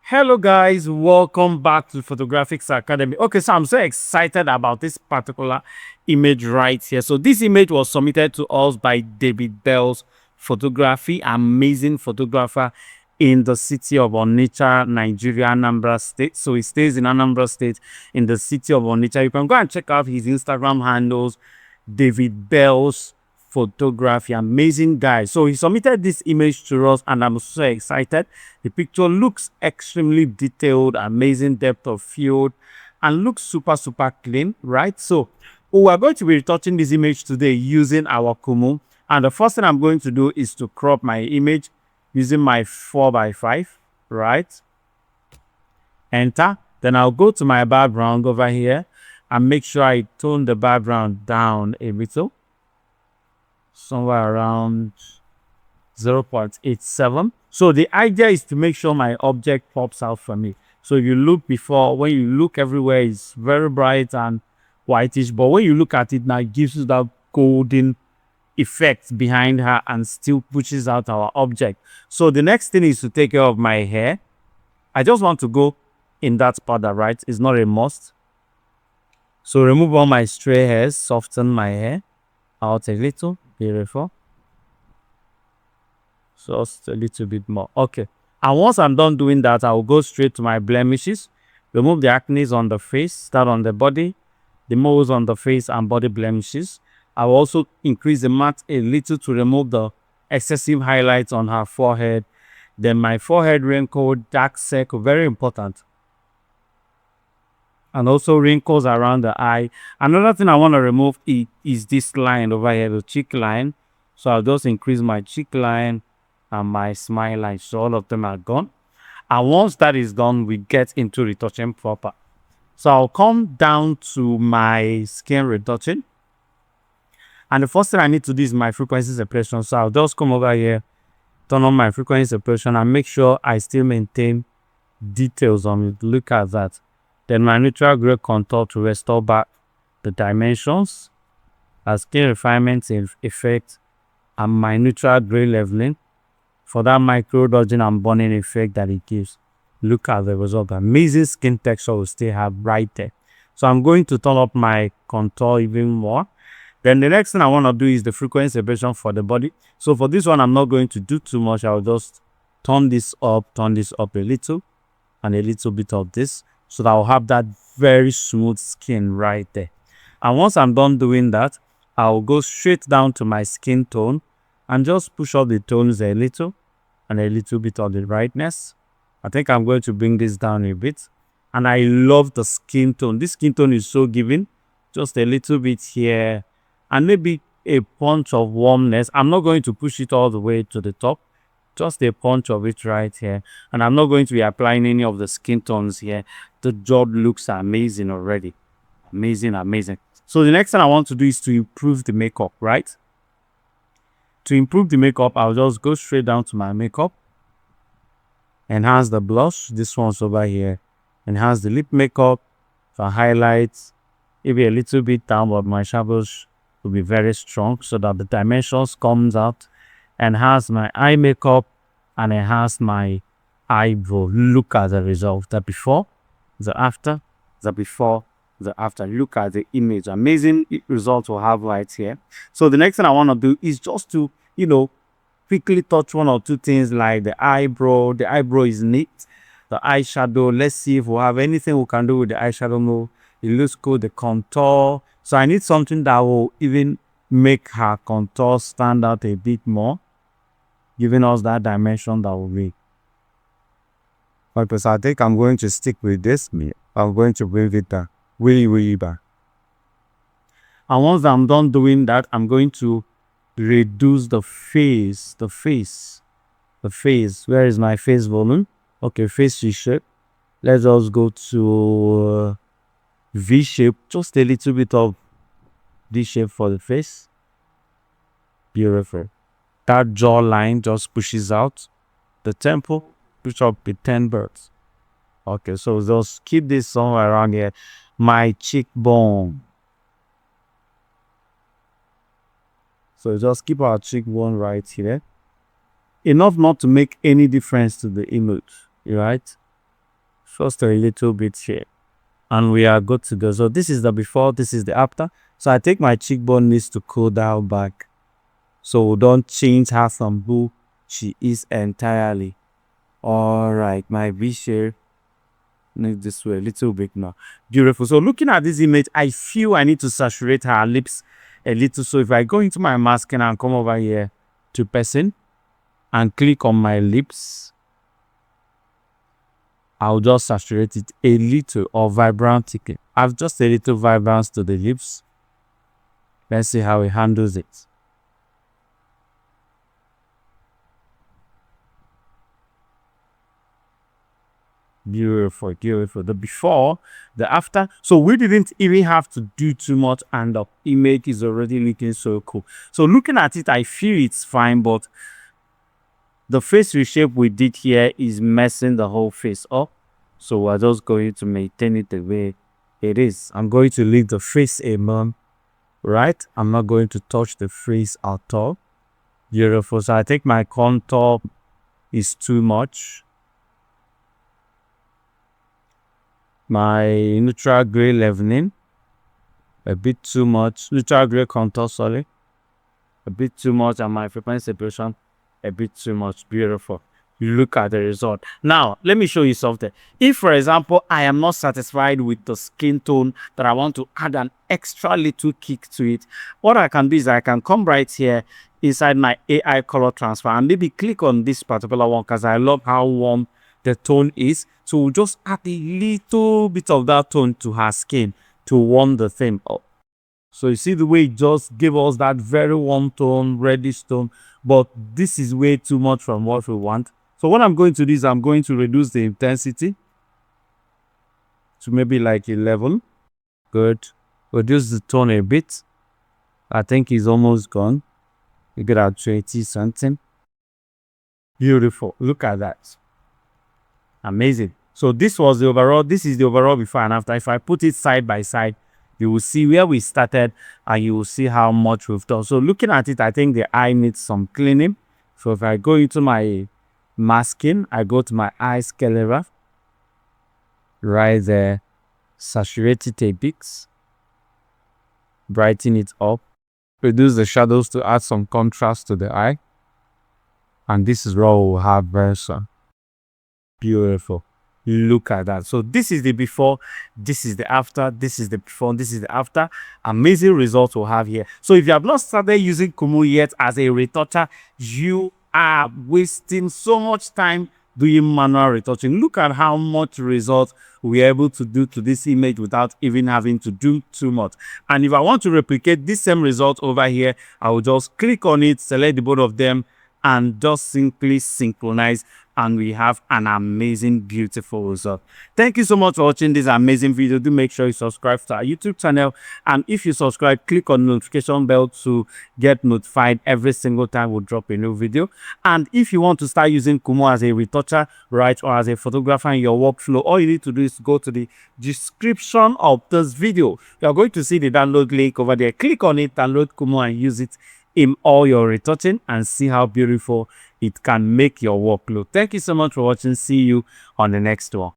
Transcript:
Hello guys, welcome back to Photographics Academy. Okay, so I'm so excited about this particular image right here. So this image was submitted to us by David Bell's photography, amazing photographer in the city of Onitsha, Nigeria, Anambra State. So he stays in Anambra State in the city of Onitsha. You can go and check out his Instagram handles, David Bell's photography, amazing guy. So he submitted this image to us and I'm so excited. The picture looks extremely detailed, amazing depth of field, and looks super clean, right? So we are going to be retouching this image today using our Kumoo, and the first thing I'm going to do is to crop my image using my 4x5, right? Enter. Then I'll go to my background over here and make sure I tone the background down a little, somewhere around 0.87. So the idea is to make sure my object pops out for me. So if you look before, when you look everywhere, it's very bright and whitish, but when you look at it now, it gives you that golden effect behind her and still pushes out our object. So the next thing is to take care of my hair. I just want to go in that powder, right? It's not a must. So remove all my stray hairs, soften my hair out a little. Beautiful. Just a little bit more. Okay. And once I'm done doing that, I'll go straight to my blemishes. Remove the acne on the face, start on the body, the moles on the face and body blemishes. I'll also increase the matte a little to remove the excessive highlights on her forehead. Then my forehead wrinkle, dark circle, very important. And also wrinkles around the eye. Another thing I want to remove is this line over here, the cheek line. So I'll just increase my cheek line and my smile line. So all of them are gone. And once that is done, we get into retouching proper. So I'll come down to my skin retouching. And the first thing I need to do is my frequency separation. So I'll just come over here, turn on my frequency separation and make sure I still maintain details on it. Look at that. Then my neutral gray contour to restore back the dimensions, a skin refinement effect, and my neutral gray leveling for that micro dodging and burning effect that it gives. Look at the result. Amazing skin texture will still have right there. So I'm going to turn up my contour even more. Then the next thing I want to do is the frequency separation for the body. So for this one, I'm not going to do too much. I'll just turn this up a little, and a little bit of this, so that I'll have that very smooth skin right there. And once I'm done doing that, I'll go straight down to my skin tone and just push up the tones a little and a little bit of the brightness. I think I'm going to bring this down a bit. And I love the skin tone. This skin tone is so giving. Just a little bit here and maybe a punch of warmness. I'm not going to push it all the way to the top. Just a punch of it right here. And I'm not going to be applying any of the skin tones here. The job looks amazing already. Amazing. So the next thing I want to do is to improve the makeup, right? To improve the makeup, I'll just go straight down to my makeup. Enhance the blush. This one's over here. Enhance the lip makeup for highlights. Maybe a little bit down, but my shadows will be very strong so that the dimensions comes out. Enhance my eye makeup and enhance my eyebrow. Look at the result. The before, the after, the before, the after. Look at the image. Amazing result we'll have right here. So the next thing I want to do is just to, quickly touch one or two things like the eyebrow. The eyebrow is neat. The eyeshadow. Let's see if we have anything we can do with the eyeshadow. No, it looks good. The contour. So I need something that will even make her contour stand out a bit more, giving us that dimension that will be. Okay, so I think I'm going to stick with this. I'm going to bring it back, really back. And once I'm done doing that, I'm going to reduce the face. Where is my face volume? Okay, face shape. Let's just go to V shape. Just a little bit of this shape for the face. Beautiful. That jawline just pushes out. The temple, push up with 10 birds. Okay, so just keep this somewhere around here. My cheekbone. So just keep our cheekbone right here. Enough not to make any difference to the image, right? just a little bit here, and we are good to go. So this is the before, this is the after. So I think my cheekbone needs to cool down back, so we don't change her from who she is entirely. All right, my V shape, make this way a little bit now. Beautiful. So looking at this image, I feel I need to saturate her lips a little. So if I go into my masking and come over here to person and click on my lips, I'll just saturate it a little, or vibrant it. I've just a little vibrance to the lips. Let's see how it handles it. Beautiful, beautiful. The before, the after. So we didn't even have to do too much, and the image is already looking so cool. So looking at it, I feel it's fine, but the face reshape we did here is messing the whole face up. So we're just going to maintain it the way it is. I'm going to leave the face alone, right? I'm not going to touch the face at all. Beautiful. So I think my contour is too much. My neutral gray leavening, a bit too much. Neutral gray contour, sorry, a bit too much, and my frequency separation, a bit too much. Beautiful. You look at the result. Now, let me show you something. If, for example, I am not satisfied with the skin tone, that I want to add an extra little kick to it, what I can do is I can come right here inside my AI color transfer and maybe click on this particular one, because I love how warm the tone is. So we'll just add a little bit of that tone to her skin to warm the thing up. So you see the way it just gave us that very warm tone, reddish tone, but this is way too much from what we want. So what I'm going to do is I'm going to reduce the intensity to maybe like 11. Good. Reduce the tone a bit. I think it's almost gone. You get at 20 something. Beautiful. Look at that. Amazing. So this was the overall. This is the overall before and after. If I put it side by side, you will see where we started and you will see how much we've done. So looking at it, I think the eye needs some cleaning. So if I go into my masking, I go to my eye scalera, right there, saturate it a bit, brighten it up, reduce the shadows to add some contrast to the eye. And this is what we'll have very soon. Beautiful. Look at that. So this is the before, this is the after, this is the before, this is the after. Amazing results we'll have here. So if you have not started using Kumoo yet as a retoucher, you are wasting so much time doing manual retouching. Look at how much results we're able to do to this image without even having to do too much. And if I want to replicate this same result over here, I will just click on it, select the both of them, and just simply synchronize, and we have an amazing, beautiful result. Thank you so much for watching this amazing video. Do make sure you subscribe to our YouTube channel, and if you subscribe, click on the notification bell to get notified every single time we drop a new video. And if you want to start using Kumoo as a retoucher, right, or as a photographer in your workflow, all you need to do is go to the description of this video. You are going to see the download link over there. Click on it, download Kumoo, and use it in all your retouching, and see how beautiful it can make your workflow. Thank you so much for watching. See you on the next one.